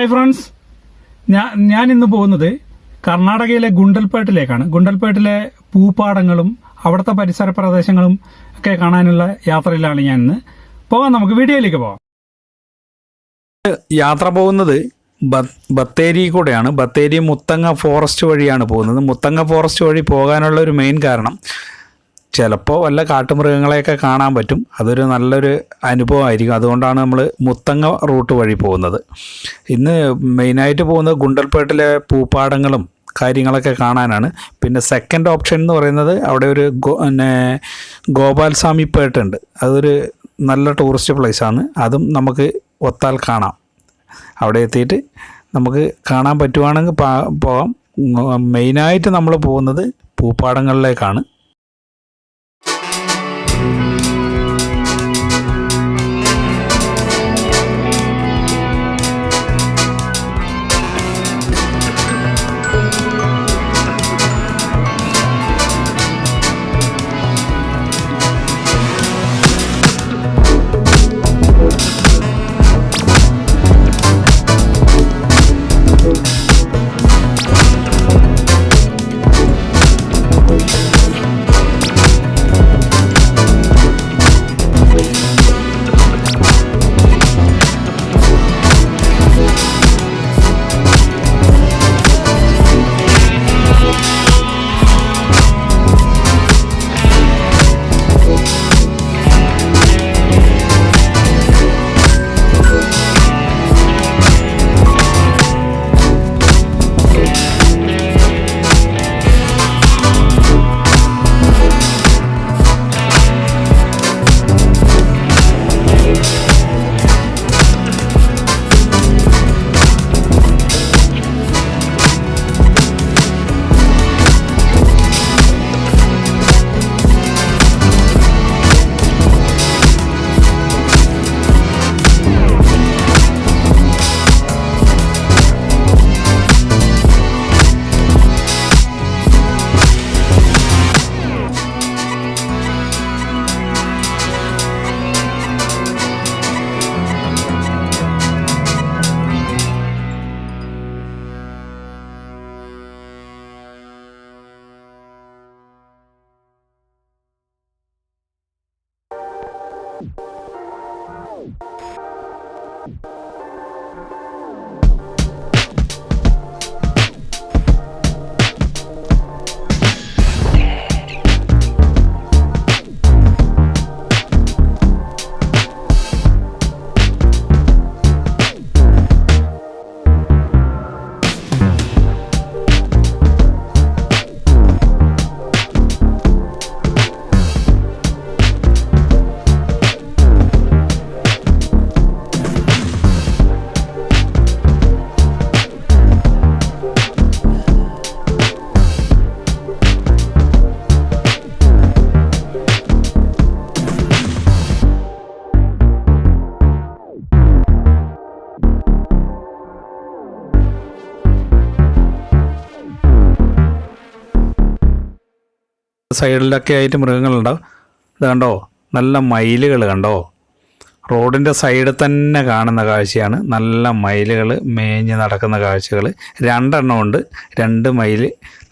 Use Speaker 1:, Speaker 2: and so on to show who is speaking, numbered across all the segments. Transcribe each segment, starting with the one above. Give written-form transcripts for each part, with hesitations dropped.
Speaker 1: Hi friends, ഞാൻ ഇന്ന് പോകുന്നത് കർണാടകയിലെ ഗുണ്ടൽപേട്ടിലേക്കാണ്. ഗുണ്ടൽപേട്ടിലെ പൂപ്പാടങ്ങളും അവിടുത്തെ പരിസര പ്രദേശങ്ങളും ഒക്കെ കാണാനുള്ള യാത്രയിലാണ് ഞാൻ ഇന്ന്. നമുക്ക് വീഡിയോയിലേക്ക് പോകാം.
Speaker 2: യാത്ര പോകുന്നത് ബത്തേരി കൂടെയാണ്. ബത്തേരി മുത്തങ്ങ ഫോറസ്റ്റ് വഴിയാണ് പോകുന്നത്. മുത്തങ്ങ ഫോറസ്റ്റ് വഴി പോകാനുള്ള ഒരു മെയിൻ കാരണം ചിലപ്പോൾ വല്ല കാട്ടുമൃഗങ്ങളെയൊക്കെ കാണാൻ പറ്റും. അതൊരു നല്ലൊരു അനുഭവമായിരിക്കും. അതുകൊണ്ടാണ് നമ്മൾ മുത്തങ്ങ റൂട്ട് വഴി പോകുന്നത്. ഇന്ന് മെയിനായിട്ട് പോകുന്നത് ഗുണ്ടൽപേട്ടിലെ പൂപ്പാടങ്ങളും കാര്യങ്ങളൊക്കെ കാണാനാണ്. പിന്നെ സെക്കൻഡ് ഓപ്ഷൻ എന്ന് പറയുന്നത് അവിടെ ഒരു ഗോപാൽസ്വാമി പേട്ടുണ്ട്. അതൊരു നല്ല ടൂറിസ്റ്റ് പ്ലേസാണ്. അതും നമുക്ക് ഒത്താൽ കാണാം. അവിടെ എത്തിയിട്ട് നമുക്ക് കാണാൻ പറ്റുവാണെങ്കിൽ പോകാം. മെയിനായിട്ട് നമ്മൾ പോകുന്നത് പൂപ്പാടങ്ങളിലേക്കാണ്. സൈഡിലൊക്കെ ആയിട്ട് മൃഗങ്ങളുണ്ടാവും. ഇത് കണ്ടോ, നല്ല മയിലുകൾ കണ്ടോ. റോഡിൻ്റെ സൈഡിൽ തന്നെ കാണുന്ന കാഴ്ചയാണ്. നല്ല മയിലുകൾ മേഞ്ഞ് നടക്കുന്ന കാഴ്ചകൾ. 2 എണ്ണം ഉണ്ട്. 2 മയിൽ.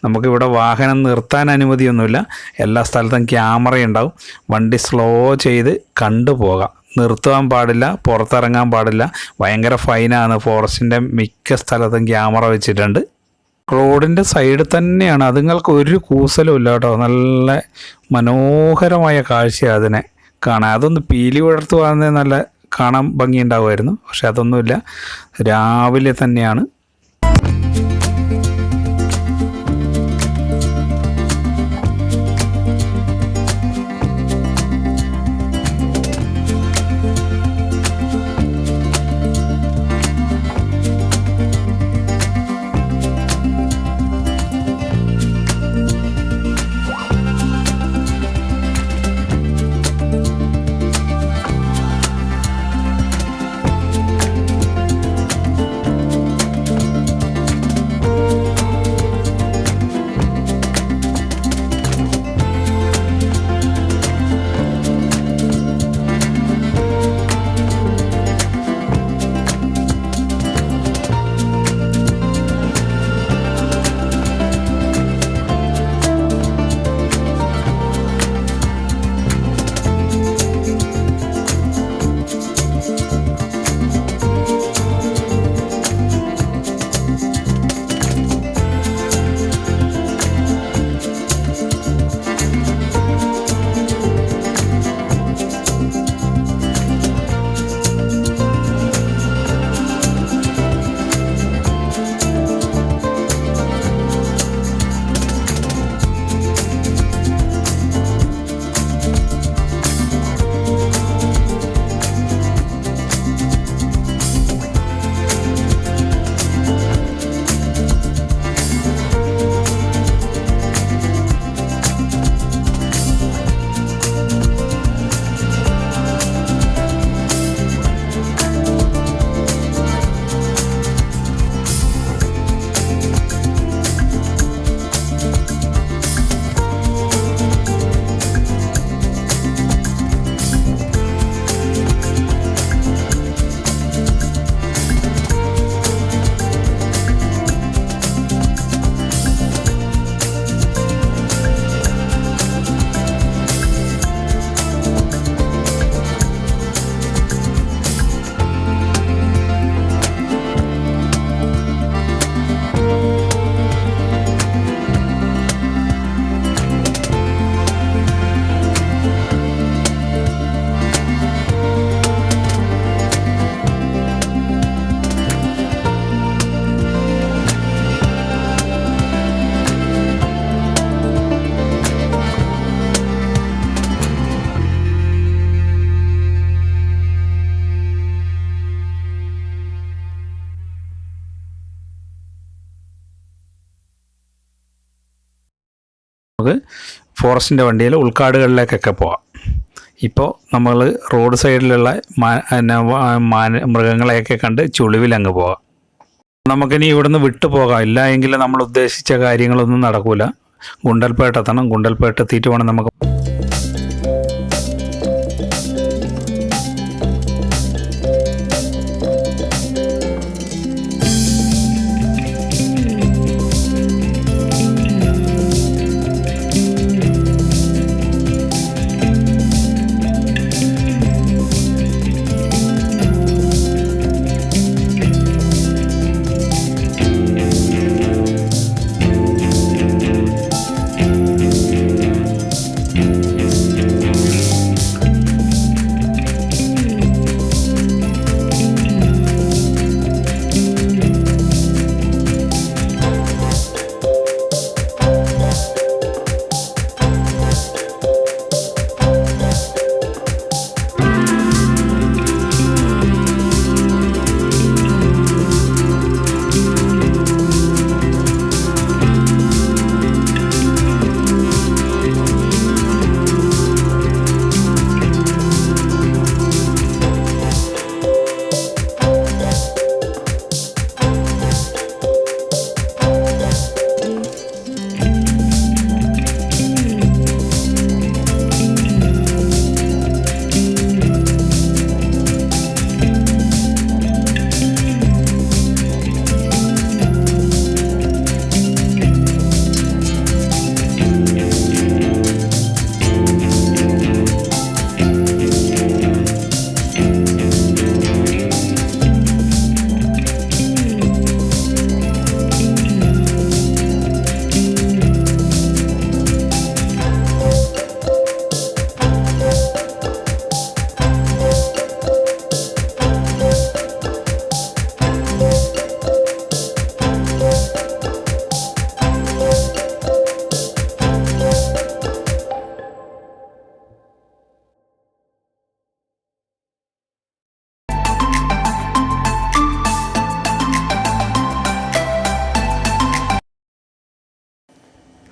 Speaker 2: നമുക്കിവിടെ വാഹനം നിർത്താൻ അനുമതിയൊന്നുമില്ല. എല്ലാ സ്ഥലത്തും ക്യാമറ ഉണ്ടാവും. വണ്ടി സ്ലോ ചെയ്ത് കണ്ടുപോകാം. നിർത്തുവാൻ പാടില്ല, പുറത്തിറങ്ങാൻ പാടില്ല. ഭയങ്കര ഫൈനാണ്. ഫോറസ്റ്റിൻ്റെ മിക്ക സ്ഥലത്തും ക്യാമറ വെച്ചിട്ടുണ്ട്. റോഡിൻ്റെ സൈഡിൽ തന്നെയാണ്. അതുങ്ങൾക്ക് ഒരു കൂസലും ഇല്ല കേട്ടോ. നല്ല മനോഹരമായ കാഴ്ചയാണ് അതിനെ കാണാൻ. അതൊന്ന് പീലി വിടർത്ത് പോകുന്നത് നല്ല കാണാൻ ഭംഗിയുണ്ടാവുമായിരുന്നു. പക്ഷെ അതൊന്നുമില്ല. രാവിലെ തന്നെയാണ്. നമുക്ക് ഫോറസ്റ്റിൻ്റെ വണ്ടിയിൽ ഉൾക്കാടുകളിലേക്കൊക്കെ പോവാം. ഇപ്പോൾ നമ്മൾ റോഡ് സൈഡിലുള്ള മൃഗങ്ങളെയൊക്കെ കണ്ട് ചുളിവിലങ്ങ് പോവാം. നമുക്കിനി ഇവിടുന്ന് വിട്ടു പോകാം, ഇല്ല എങ്കിൽ നമ്മൾ ഉദ്ദേശിച്ച കാര്യങ്ങളൊന്നും നടക്കൂല. ഗുണ്ടൽപേട്ട് എത്തണം. ഗുണ്ടൽപേട്ട് എത്തിയിട്ട് വേണം നമുക്ക്.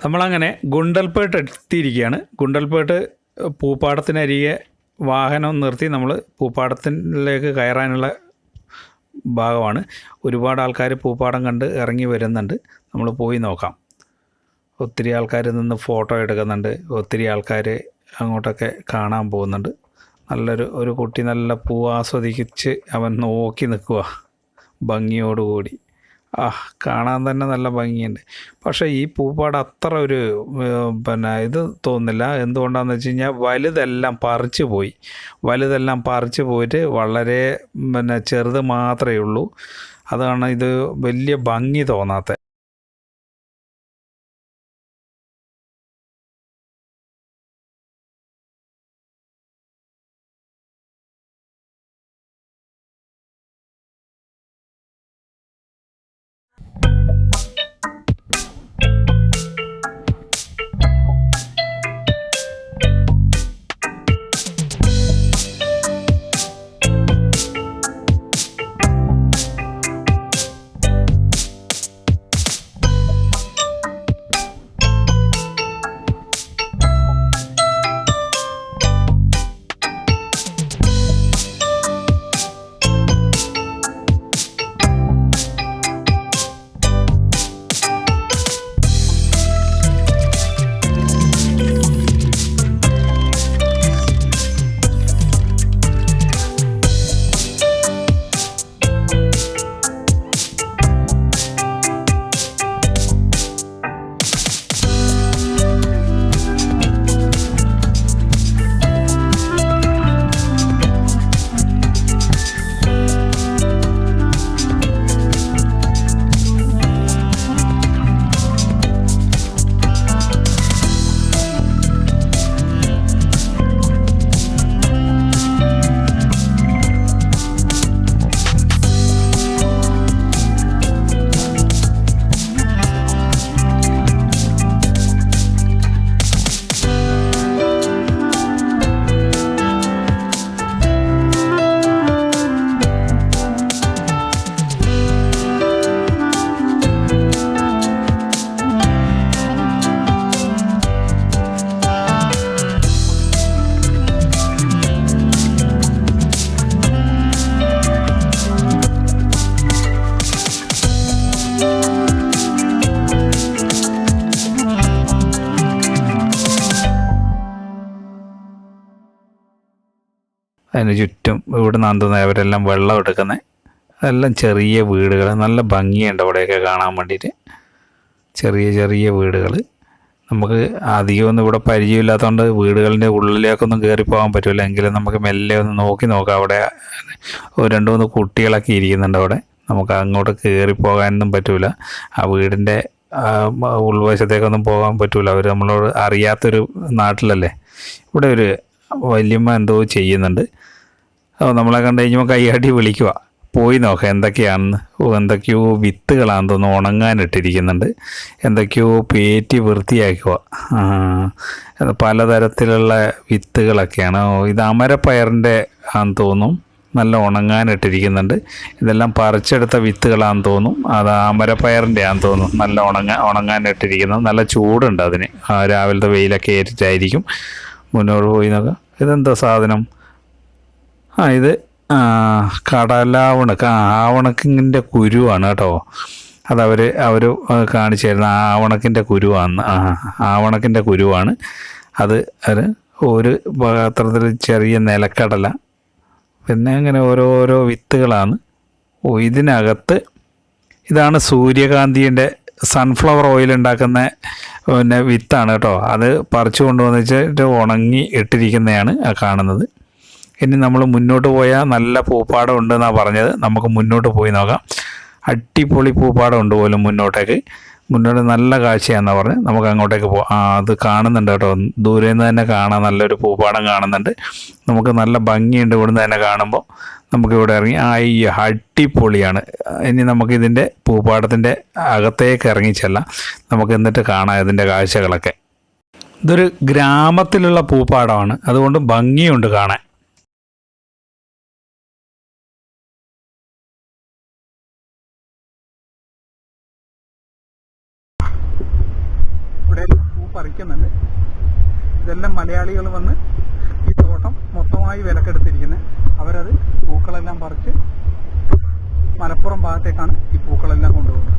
Speaker 2: നമ്മളങ്ങനെ ഗുണ്ടൽപേട്ട് എത്തിയിരിക്കുകയാണ്. ഗുണ്ടൽപേട്ട് പൂപ്പാടത്തിനരികെ വാഹനം നിർത്തി നമ്മൾ പൂപ്പാടത്തിലേക്ക് കയറാനുള്ള ഭാഗമാണ്. ഒരുപാട് ആൾക്കാർ പൂപ്പാടം കണ്ട് ഇറങ്ങി വരുന്നുണ്ട്. നമ്മൾ പോയി നോക്കാം. ഒത്തിരി ആൾക്കാർ നിന്ന് ഫോട്ടോ എടുക്കുന്നുണ്ട്. ഒത്തിരി ആൾക്കാർ അങ്ങോട്ടൊക്കെ കാണാൻ പോകുന്നുണ്ട്. ഒരു കുട്ടി നല്ല പൂ ആസ്വദിച്ച് അവൻ നോക്കി നിൽക്കുക ഭംഗിയോടുകൂടി. കാണാൻ തന്നെ നല്ല ഭംഗിയുണ്ട്. പക്ഷേ ഈ പൂപ്പാട് അത്ര ഒരു ഇത് തോന്നുന്നില്ല. എന്തുകൊണ്ടാണെന്ന് വെച്ച് കഴിഞ്ഞാൽ വലുതെല്ലാം പറിച്ചു പോയിട്ട് വളരെ ചെറുത് മാത്രമേ ഉള്ളൂ. അതാണ് ഇത് വലിയ ഭംഗി തോന്നാത്തത്. അതിന് ചുറ്റും ഇവിടെ നിന്ന് തോന്നുന്നത് അവരെല്ലാം വെള്ളം എടുക്കുന്നത്. അതെല്ലാം ചെറിയ വീടുകൾ, നല്ല ഭംഗിയുണ്ട് അവിടെയൊക്കെ കാണാൻ വേണ്ടിയിട്ട്. ചെറിയ ചെറിയ വീടുകൾ. നമുക്ക് അധികമൊന്നും ഇവിടെ പരിചയമില്ലാത്തതുകൊണ്ട് വീടുകളുടെ ഉള്ളിലേക്കൊന്നും കയറി പോകാൻ പറ്റില്ല. എങ്കിലും നമുക്ക് മെല്ലെ ഒന്ന് നോക്കി നോക്കാം. അവിടെ 2-3 കുട്ടികളൊക്കെ ഇരിക്കുന്നുണ്ട് അവിടെ. നമുക്ക് അങ്ങോട്ട് കയറി പോകാനൊന്നും പറ്റില്ല. ആ വീടിൻ്റെ ഉൾവശത്തേക്കൊന്നും പോകാൻ പറ്റില്ല. അവർ നമ്മളോട് അറിയാത്തൊരു നാട്ടിലല്ലേ. ഇവിടെ ഒരു വല്യമ്മ എന്തോ ചെയ്യുന്നുണ്ട്. നമ്മളെ കണ്ടു കഴിഞ്ഞപ്പോൾ കൈയാട്ടി വിളിക്കുക, പോയി നോക്കാം എന്തൊക്കെയാണെന്ന്. എന്തൊക്കെയോ വിത്തുകളാണെന്ന് തോന്നുന്നു ഉണങ്ങാനിട്ടിരിക്കുന്നുണ്ട്. എന്തൊക്കെയോ പേറ്റി വൃത്തിയാക്കുക. പലതരത്തിലുള്ള വിത്തുകളൊക്കെയാണ്. ഇത് അമരപ്പയറിൻ്റെ ആണെന്ന് തോന്നും. നല്ല ഉണങ്ങാനിട്ടിരിക്കുന്നുണ്ട്. ഇതെല്ലാം പറിച്ചെടുത്ത വിത്തുകളാണെന്ന് തോന്നും. അത് അമരപ്പയറിൻ്റെ ആണെന്ന് തോന്നും. നല്ല ഉണങ്ങാനിട്ടിരിക്കുന്നത്. നല്ല ചൂടുണ്ട് അതിന്. രാവിലത്തെ വെയിലൊക്കെ ഏറ്റിട്ടായിരിക്കും. മുന്നോട്ട് പോയി നോക്കാം. ഇതെന്താ സാധനം? ഇത് കടലാവണക്ക്. ആവണക്കിൻ്റെ കുരുവാണ് കേട്ടോ. അതവർ കാണിച്ചു തരുന്ന ആവണക്കിൻ്റെ കുരുവാണ്. ആവണക്കിൻ്റെ കുരുവാണ് അത്. ഒരു പാത്രത്തിൽ ചെറിയ നിലക്കടല, പിന്നെ അങ്ങനെ ഓരോരോ വിത്തുകളാണ്. ഇതിനകത്ത് ഇതാണ് സൂര്യകാന്തിൻ്റെ സൺഫ്ലവർ ഓയിൽ ഉണ്ടാക്കുന്ന പിന്നെ വിത്താണ് കേട്ടോ. അത് പറിച്ചു കൊണ്ടുവന്നിട്ട് ഉണങ്ങി ഇട്ടിരിക്കുന്നതാണ് കാണുന്നത്. ഇനി നമ്മൾ മുന്നോട്ട് പോയാൽ നല്ല പൂപ്പാടം ഉണ്ടെന്നാണ് പറഞ്ഞത്. നമുക്ക് മുന്നോട്ട് പോയി നോക്കാം. അടിപൊളി പൂപ്പാടം ഉണ്ട് പോലും മുന്നോട്ടേക്ക്. മുന്നോട്ട് നല്ല കാഴ്ചയാണെന്നാണ് പറഞ്ഞത്. നമുക്ക് അങ്ങോട്ടേക്ക് പോകാം. അത് കാണുന്നുണ്ട് കേട്ടോ. ദൂരെ നിന്ന് തന്നെ കാണാം. നല്ലൊരു പൂപ്പാടം കാണുന്നുണ്ട്. നമുക്ക് നല്ല ഭംഗിയുണ്ട് ഇവിടുന്ന് തന്നെ കാണുമ്പോൾ. നമുക്കിവിടെ ഇറങ്ങി അടിപൊളിയാണ്. ഇനി നമുക്കിതിൻ്റെ പൂപ്പാടത്തിൻ്റെ അകത്തേക്ക് ഇറങ്ങിച്ചെല്ലാം. നമുക്ക് എന്നിട്ട് കാണാം ഇതിൻ്റെ കാഴ്ചകളൊക്കെ. ഇതൊരു ഗ്രാമത്തിലുള്ള പൂപ്പാടമാണ്, അതുകൊണ്ട് ഭംഗിയുണ്ട് കാണാൻ.
Speaker 1: ഇവിടെ പൂ പറിക്കുന്നുണ്ട്. ഇതെല്ലാം മലയാളികൾ വന്ന് ഈ തോട്ടം മൊത്തമായി വിലക്കെടുത്തിരിക്കുന്നത്. അവരത് പൂക്കളെല്ലാം പറിച്ച് മലപ്പുറം ഭാഗത്തേക്കാണ് ഈ പൂക്കളെല്ലാം കൊണ്ടുപോകുന്നത്.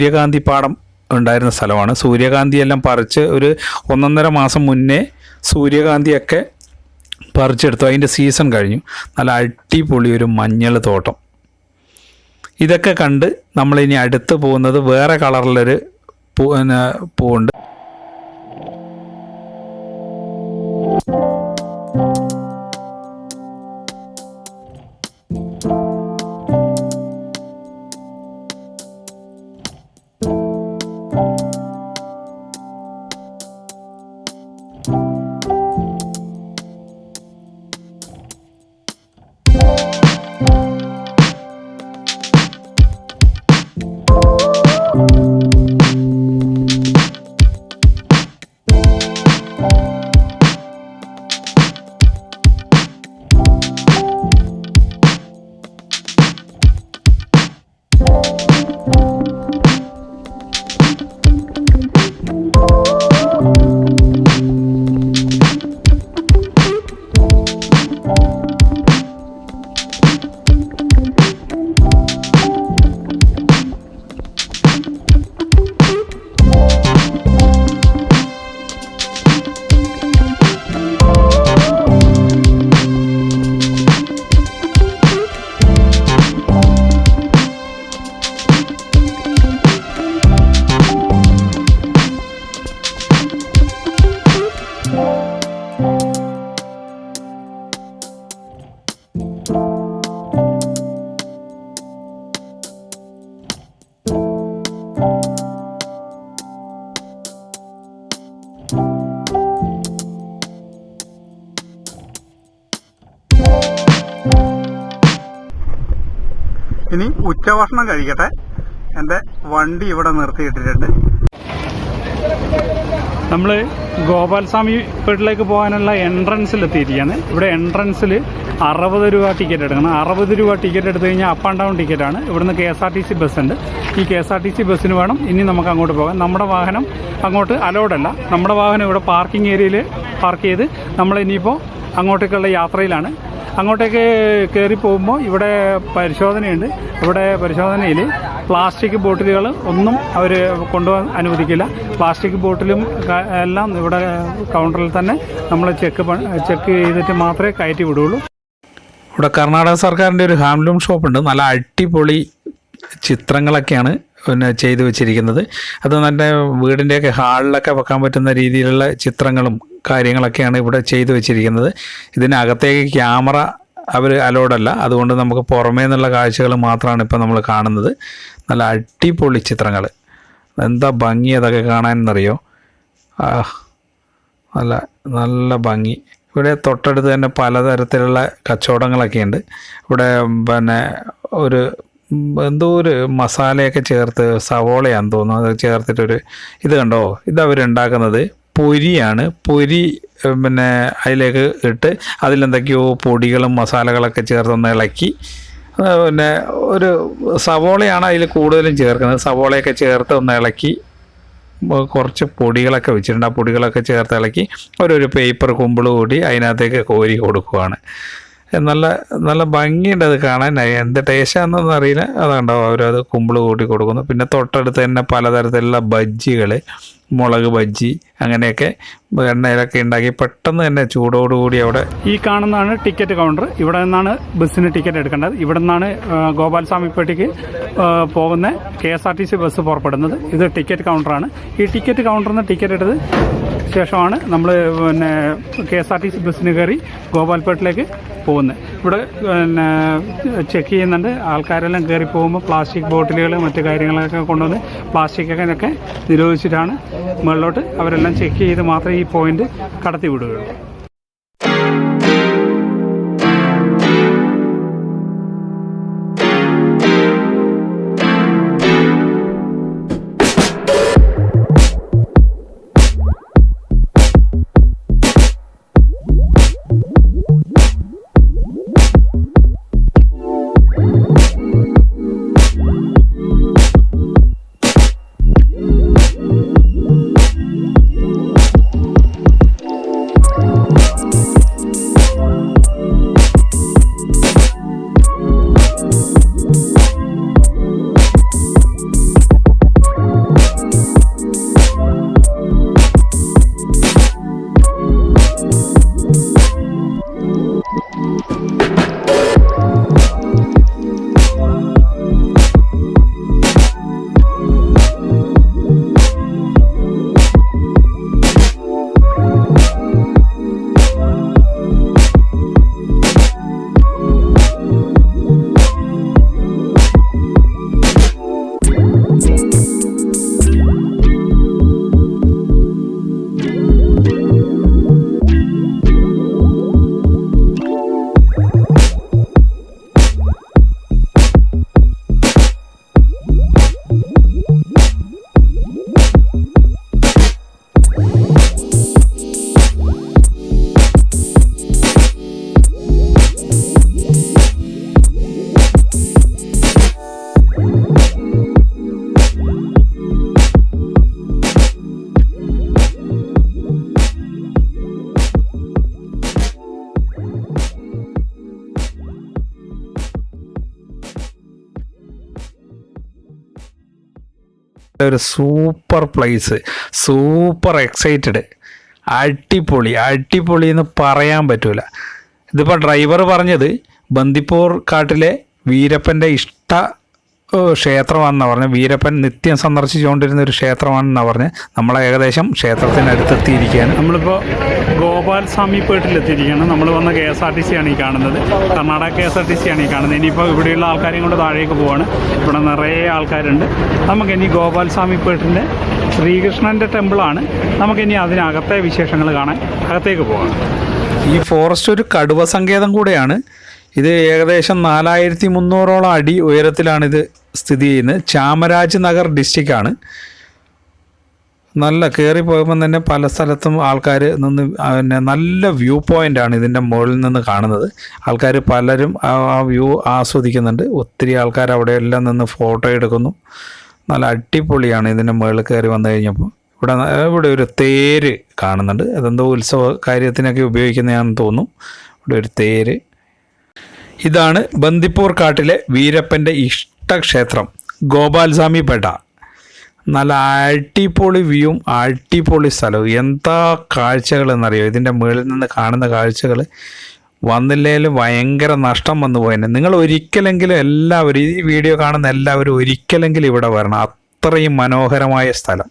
Speaker 2: സൂര്യകാന്തി പാടം ഉണ്ടായിരുന്ന സ്ഥലമാണ്. സൂര്യകാന്തിയെല്ലാം പറിച്ച് ഒരു 1.5 മാസം മുന്നേ സൂര്യകാന്തിയൊക്കെ പറിച്ചെടുത്തു. അതിൻ്റെ സീസൺ കഴിഞ്ഞു. നല്ല അടിപൊളി ഒരു മഞ്ഞൾ തോട്ടം. ഇതൊക്കെ കണ്ട് നമ്മളിനി അടുത്ത് പോകുന്നത് വേറെ കളറിലൊരു പൂവുണ്ട്.
Speaker 1: ഇനി ഉച്ചഭക്ഷണം കഴിക്കട്ടെ. എൻ്റെ വണ്ടി ഇവിടെ നിർത്തിയിട്ടിട്ടുണ്ട്. നമ്മൾ ഗോപാൽസ്വാമി വീട്ടിലേക്ക് പോകാനുള്ള എൻട്രൻസിൽ എത്തിയിരിക്കുകയാണ്. ഇവിടെ എൻട്രൻസിൽ 60 രൂപ ടിക്കറ്റ് എടുക്കണം. 60 രൂപ ടിക്കറ്റ് എടുത്തു കഴിഞ്ഞാൽ അപ്പ് ആൻഡ് ഡൗൺ ടിക്കറ്റാണ്. ഇവിടുന്ന് KSRTC ബസ്സുണ്ട്. ഈ KSRTC ബസ്സിന് വേണം ഇനി നമുക്ക് അങ്ങോട്ട് പോകാം. നമ്മുടെ വാഹനം അങ്ങോട്ട് അലൗഡല്ല. നമ്മുടെ വാഹനം ഇവിടെ പാർക്കിംഗ് ഏരിയയിൽ പാർക്ക് ചെയ്ത് നമ്മൾ ഇനിയിപ്പോൾ അങ്ങോട്ടേക്കുള്ള യാത്രയിലാണ്. അങ്ങോട്ടേക്ക് കയറി പോകുമ്പോൾ ഇവിടെ പരിശോധനയുണ്ട്. ഇവിടെ പരിശോധനയിൽ പ്ലാസ്റ്റിക് ബോട്ടിലുകൾ ഒന്നും അവർ കൊണ്ടുപോകാൻ അനുവദിക്കില്ല. പ്ലാസ്റ്റിക് ബോട്ടിലും എല്ലാം ഇവിടെ കൗണ്ടറിൽ തന്നെ നമ്മൾ ചെക്ക് ചെയ്തിട്ട് മാത്രമേ കയറ്റി വിടുകയുള്ളൂ.
Speaker 2: ഇവിടെ കർണാടക സർക്കാരിൻ്റെ ഒരു ഹാൻഡ്ലൂം ഷോപ്പുണ്ട്. നല്ല അടിപൊളി ചിത്രങ്ങളൊക്കെയാണ് പിന്നെ ചെയ്തു വെച്ചിരിക്കുന്നത്. അത് നല്ല വീടിൻ്റെയൊക്കെ ഹാളിലൊക്കെ വെക്കാൻ പറ്റുന്ന രീതിയിലുള്ള ചിത്രങ്ങളും കാര്യങ്ങളൊക്കെയാണ് ഇവിടെ ചെയ്തു വെച്ചിരിക്കുന്നത്. ഇതിനകത്തേക്ക് ക്യാമറ അവർ അലോഡല്ല. അതുകൊണ്ട് നമുക്ക് പുറമേ നിന്നുള്ള കാഴ്ചകൾ മാത്രമാണ് ഇപ്പോൾ നമ്മൾ കാണുന്നത്. നല്ല അടിപൊളി ചിത്രങ്ങൾ. എന്താ ഭംഗി അതൊക്കെ കാണാനെന്നറിയോ? നല്ല നല്ല ഭംഗി. ഇവിടെ തൊട്ടടുത്ത് തന്നെ പലതരത്തിലുള്ള കച്ചവടങ്ങളൊക്കെ ഉണ്ട്. ഇവിടെ പിന്നെ ഒരു എന്തോ ഒരു മസാലയൊക്കെ ചേർത്ത്, സവോളയാണെന്ന് തോന്നുന്നു, അത് ചേർത്തിട്ടൊരു ഇത് കണ്ടോ, ഇതവരുണ്ടാക്കുന്നത് പൊരിയാണ്. പൊരി പിന്നെ അതിലേക്ക് ഇട്ട് അതിലെന്തൊക്കെയോ പൊടികളും മസാലകളൊക്കെ ചേർത്തൊന്ന് ഇളക്കി, പിന്നെ ഒരു സവോളയാണ് അതിൽ കൂടുതലും ചേർക്കുന്നത്. സവോളയൊക്കെ ചേർത്ത് ഒന്ന് ഇളക്കി കുറച്ച് പൊടികളൊക്കെ വെച്ചിട്ടുണ്ട്. ആ പൊടികളൊക്കെ ചേർത്ത് ഇളക്കി ഒരു പേപ്പർ കുമ്പിൾ കൂടി അതിനകത്തേക്ക് കോരി കൊടുക്കുകയാണ്. നല്ല നല്ല ഭംഗിയുണ്ട് അത് കാണാൻ. എന്ത് ടേസ്റ്റാണെന്നൊന്നും അറിയില്ല. അതുകൊണ്ടോ അവരത് കുമ്പിൾ കൂട്ടി കൊടുക്കുന്നു. പിന്നെ തൊട്ടടുത്ത് തന്നെ പലതരത്തിലുള്ള ബജ്ജികൾ, മുളക് ബജ്ജി, അങ്ങനെയൊക്കെ എണ്ണയിലൊക്കെ ഉണ്ടാക്കി പെട്ടെന്ന് തന്നെ ചൂടോടുകൂടി അവിടെ. ഈ കാണുന്നതാണ് ടിക്കറ്റ് കൗണ്ടർ. ഇവിടെ നിന്നാണ് ബസ്സിന് ടിക്കറ്റ് എടുക്കേണ്ടത്. ഇവിടെ നിന്നാണ് ഗോപാൽസ്വാമിപ്പേട്ടയ്ക്ക് പോകുന്ന KSRTC ബസ് പുറപ്പെടുന്നത്. ഇത് ടിക്കറ്റ് കൗണ്ടറാണ്. ഈ ടിക്കറ്റ് കൗണ്ടറിൽ നിന്ന് ടിക്കറ്റ് എടുത്ത് ശേഷമാണ് നമ്മൾ പിന്നെ KSRTC ബസ്സിന് കയറി ഗോപാൽപേട്ടിലേക്ക് പോകുന്നത്. ഇവിടെ പിന്നെ ചെക്ക് ചെയ്യുന്നുണ്ട്. ആൾക്കാരെല്ലാം കയറി പോകുമ്പോൾ പ്ലാസ്റ്റിക് ബോട്ടിലുകൾ മറ്റു കാര്യങ്ങളൊക്കെ കൊണ്ടുവന്ന് പ്ലാസ്റ്റിക്കൊക്കെ നിരോധിച്ചിട്ടാണ് മുകളിലോട്ട് അവരെല്ലാം ചെക്ക് ചെയ്ത് മാത്രമേ ഈ പോയിന്റ് കടത്തി വിടുകയുള്ളൂ. ഒരു സൂപ്പർ പ്ലേസ്, സൂപ്പർ എക്സൈറ്റഡ്, അടിപൊളി അടിപൊളി എന്ന് പറയാൻ പറ്റൂല. ഇതിപ്പോൾ ഡ്രൈവർ പറഞ്ഞത് ബന്ദിപ്പൂർ കാട്ടിലെ വീരപ്പൻ്റെ ഇഷ്ട ക്ഷേത്രമാണെന്നാണ് പറഞ്ഞത്. വീരപ്പൻ നിത്യം സന്ദർശിച്ചുകൊണ്ടിരുന്ന ഒരു ക്ഷേത്രമാണെന്നാണ് പറഞ്ഞത്. നമ്മൾ ഏകദേശം ക്ഷേത്രത്തിനടുത്തെത്തിയിരിക്കുകയാണ്. നമ്മളിപ്പോൾ ഗോപാൽസ്വാമിപ്പേട്ടിലെത്തിയിരിക്കുകയാണ്. നമ്മൾ വന്ന KSRTC ആണ് ഈ കാണുന്നത്. കർണാടക KSRTC ആണ് ഈ കാണുന്നത്. ഇനിയിപ്പോൾ ഇവിടെയുള്ള ആൾക്കാരെയും കൊണ്ട് താഴേക്ക് പോവാണ്. ഇവിടെ നിറയെ ആൾക്കാരുണ്ട്. നമുക്കിനി ഗോപാൽസ്വാമിപ്പേട്ടിൻ്റെ ശ്രീകൃഷ്ണൻ്റെ ടെമ്പിളാണ്. നമുക്കിനി അതിനകത്തെ വിശേഷങ്ങൾ കാണാൻ അകത്തേക്ക് പോകാം. ഈ ഫോറസ്റ്റ് ഒരു കടുവ സങ്കേതം കൂടെയാണ്. ഇത് ഏകദേശം 4300ഓളം അടി ഉയരത്തിലാണ് ഇത് സ്ഥിതി ചെയ്യുന്നത്. ചാമരാജ് നഗർ ഡിസ്ട്രിക്റ്റാണ്. നല്ല കയറി പോകുമ്പം തന്നെ പല സ്ഥലത്തും ആൾക്കാർ നിന്ന് പിന്നെ നല്ല വ്യൂ പോയിൻ്റാണ് ഇതിൻ്റെ മുകളിൽ നിന്ന് കാണുന്നത്. ആൾക്കാർ പലരും ആ വ്യൂ ആസ്വദിക്കുന്നുണ്ട്. ഒത്തിരി ആൾക്കാർ അവിടെയെല്ലാം നിന്ന് ഫോട്ടോ എടുക്കുന്നു. നല്ല അടിപൊളിയാണ് ഇതിൻ്റെ മുകളിൽ കയറി വന്നു കഴിഞ്ഞപ്പോൾ. ഇവിടെ ഒരു തേര് കാണുന്നുണ്ട്. അതെന്തോ ഉത്സവ കാര്യത്തിനൊക്കെ ഉപയോഗിക്കുന്നതാണെന്ന് തോന്നുന്നു. ഇവിടെ ഒരു തേര്. ഇതാണ് ബന്ദിപ്പൂർ കാട്ടിലെ വീരപ്പൻ്റെ ഇഷ്ടക്ഷേത്രം ഗോപാൽസ്വാമിപേട്ട. നല്ല അടിപൊളി വ്യൂവും അടിപൊളി സ്ഥലവും. എന്താ കാഴ്ചകളെന്നറിയോ, ഇതിൻ്റെ മുകളിൽ നിന്ന് കാണുന്ന കാഴ്ചകൾ വന്നില്ലെങ്കിലും ഭയങ്കര നഷ്ടം വന്നു പോയെന്നെ. നിങ്ങൾ ഒരിക്കലെങ്കിലും എല്ലാവരും, ഈ വീഡിയോ കാണുന്ന എല്ലാവരും ഒരിക്കലെങ്കിലും ഇവിടെ വരണം. അത്രയും മനോഹരമായ സ്ഥലം,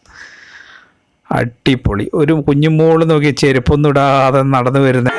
Speaker 2: അടിപൊളി. ഒരു കുഞ്ഞുമോള് നോക്കി ചെരുപ്പൊന്നും ഇടാതെ നടന്നു വരുന്ന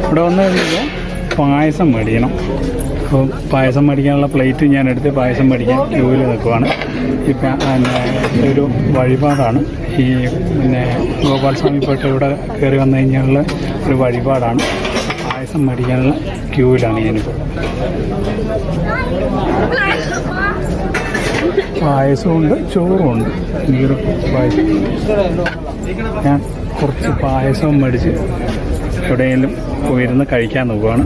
Speaker 2: ഇവിടെ വന്നു കഴിഞ്ഞപ്പോൾ പായസം മേടിക്കണം. അപ്പോൾ പായസം മേടിക്കാനുള്ള പ്ലേറ്റ് ഞാൻ എടുത്ത് പായസം മേടിക്കാൻ ക്യൂവിൽ നിൽക്കുവാണ്. ഇപ്പം ഒരു വഴിപാടാണ് ഈ ഗോപാൽസ്വാമിപേട്ട ഇവിടെ കയറി വന്നു കഴിഞ്ഞാലുള്ള ഒരു വഴിപാടാണ്. പായസം മേടിക്കാനുള്ള ക്യൂവിലാണ് ഞാനിപ്പോൾ. പായസമുണ്ട്, ചോറുമുണ്ട്. ഈയൊരു പായസം ഞാൻ കുറച്ച് പായസവും മേടിച്ച് എവിടെയെങ്കിലും പോയിരുന്ന് കഴിക്കാൻ നോക്കുവാണ്.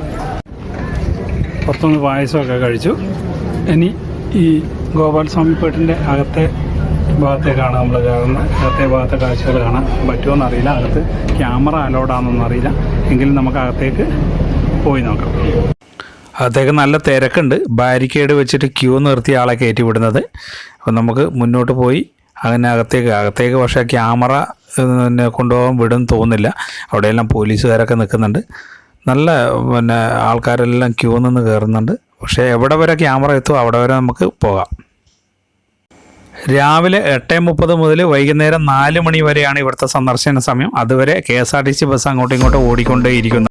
Speaker 2: പുറത്തുനിന്ന് പായസമൊക്കെ കഴിച്ചു. ഇനി ഈ ഗോപാൽസ്വാമിപേട്ടിൻ്റെ അകത്തെ ഭാഗത്തേക്കാണ് നമ്മൾ കയറുന്നത്. അകത്തെ ഭാഗത്തെ കാഴ്ചകൾ കാണാൻ പറ്റുമോ എന്നറിയില്ല. അകത്ത് ക്യാമറ അലൗഡാണെന്നൊന്നും അറിയില്ല. എങ്കിലും നമുക്ക് അകത്തേക്ക് പോയി നോക്കാം. അകത്തേക്ക് നല്ല തിരക്കുണ്ട്. ബാരിക്കേഡ് വെച്ചിട്ട് ക്യൂ നിർത്തി ആളെ കയറ്റി വിടുന്നത്. അപ്പം നമുക്ക് മുന്നോട്ട് പോയി അങ്ങനെ അകത്തേക്ക് പക്ഷേ ക്യാമറ കൊണ്ടുപോകാൻ വിടും തോന്നുന്നില്ല. അവിടെയെല്ലാം പോലീസുകാരൊക്കെ നിൽക്കുന്നുണ്ട്. നല്ല ആൾക്കാരെല്ലാം ക്യൂ നിന്ന് കയറുന്നുണ്ട്. പക്ഷേ എവിടെ വരെ ക്യാമറ എത്തുമോ അവിടെ വരെ നമുക്ക് പോകാം. രാവിലെ 8:30 മുതൽ വൈകുന്നേരം 4 മണി വരെയാണ് ഇവിടുത്തെ സന്ദർശന സമയം. അതുവരെ KSRTC ബസ് അങ്ങോട്ടും ഇങ്ങോട്ടും ഓടിക്കൊണ്ടേയിരിക്കുന്നു.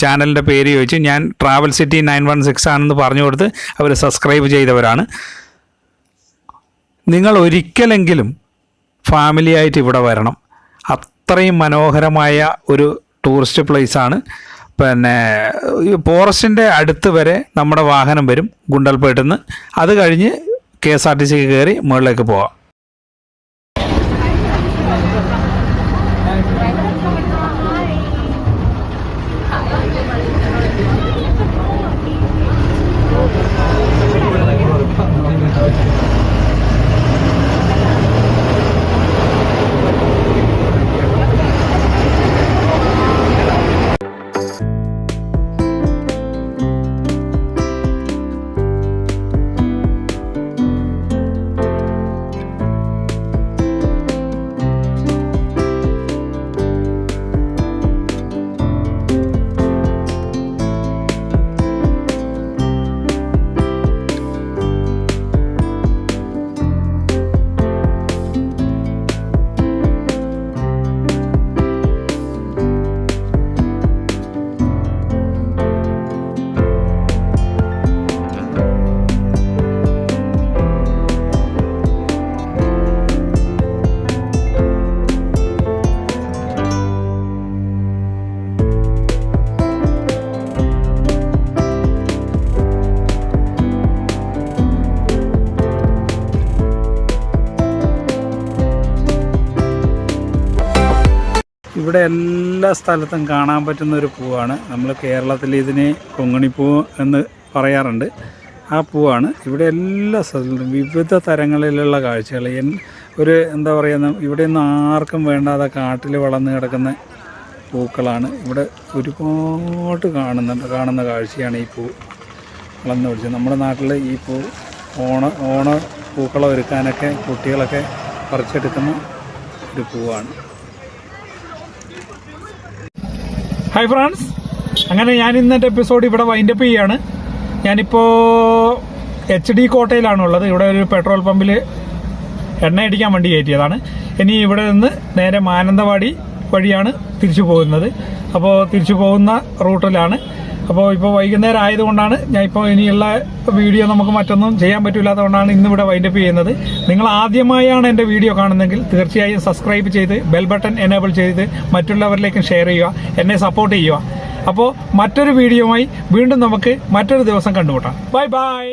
Speaker 2: ചാനലിൻ്റെ പേര് ചോദിച്ചു. ഞാൻ ട്രാവൽ സിറ്റി 916 ആണെന്ന് പറഞ്ഞു കൊടുത്ത് അവർ സബ്സ്ക്രൈബ് ചെയ്തവരാണ്. നിങ്ങൾ ഒരിക്കലെങ്കിലും ഫാമിലിയായിട്ട് ഇവിടെ വരണം. അത്രയും മനോഹരമായ ഒരു ടൂറിസ്റ്റ് പ്ലേസാണ്. പിന്നെ ഫോറസ്റ്റിൻ്റെ അടുത്ത് വരെ നമ്മുടെ വാഹനം വരും ഗുണ്ടൽപേട്ടിൽ നിന്ന്. അത് കഴിഞ്ഞ് KSRTC കയറി മുകളിലേക്ക് പോവാം. ഇവിടെ എല്ലാ സ്ഥലത്തും കാണാൻ പറ്റുന്ന ഒരു പൂവാണ്. നമ്മൾ കേരളത്തിൽ ഇതിനെ കൊങ്ങണിപ്പൂ എന്ന് പറയാറുണ്ട്. ആ പൂവാണ് ഇവിടെ എല്ലാ സ്ഥലത്തും വിവിധ തരങ്ങളിലുള്ള കാഴ്ചകൾ. ഒരു എന്താ പറയുക, ഇവിടെ ഒന്നും ആർക്കും വേണ്ടാതെ കാട്ടിൽ വളർന്ന് കിടക്കുന്ന പൂക്കളാണ്. ഇവിടെ ഒരുപാട് കാണുന്ന കാഴ്ചയാണ് ഈ പൂ വളർന്ന് പിടിച്ചത്. നമ്മുടെ നാട്ടിൽ ഈ പൂ ഓണ പൂക്കളം ഒരുക്കാനൊക്കെ കുട്ടികളൊക്കെ പറിച്ചെടുക്കുന്ന ഒരു പൂവാണ്. ഹായ് ഫ്രണ്ട്സ്, അങ്ങനെ ഞാൻ ഇന്നത്തെ എപ്പിസോഡ് ഇവിടെ വൈൻഡപ്പ് ചെയ്യാണ്. ഞാനിപ്പോൾ HD കോട്ടയിലാണുള്ളത്. ഇവിടെ ഒരു പെട്രോൾ പമ്പിൽ എണ്ണ അടിക്കാൻ വേണ്ടി കയറ്റിയതാണ്. ഇനി ഇവിടെ നിന്ന് നേരെ മാനന്തവാടി വഴിയാണ് തിരിച്ചു പോകുന്നത്. അപ്പോൾ തിരിച്ചു പോകുന്ന റൂട്ടിലാണ്. അപ്പോൾ ഇപ്പോൾ വൈകുന്നേരം ആയതുകൊണ്ടാണ് ഞാൻ ഇപ്പോൾ ഇനിയുള്ള വീഡിയോ നമുക്ക് മറ്റൊന്നും ചെയ്യാൻ പറ്റില്ലാത്തതുകൊണ്ടാണ് ഇന്നിവിടെ വൈൻഡപ്പ് ചെയ്യുന്നത്. നിങ്ങൾ ആദ്യമായാണ് എൻ്റെ വീഡിയോ കാണുന്നതെങ്കിൽ തീർച്ചയായും സബ്സ്ക്രൈബ് ചെയ്ത് ബെൽ ബട്ടൺ എനേബിൾ ചെയ്ത് മറ്റുള്ളവരിലേക്കും ഷെയർ ചെയ്യുക, എന്നെ സപ്പോർട്ട് ചെയ്യുക. അപ്പോൾ മറ്റൊരു വീഡിയോയുമായി വീണ്ടും നമുക്ക് മറ്റൊരു ദിവസം കണ്ടുമുട്ടാം. Bye bye.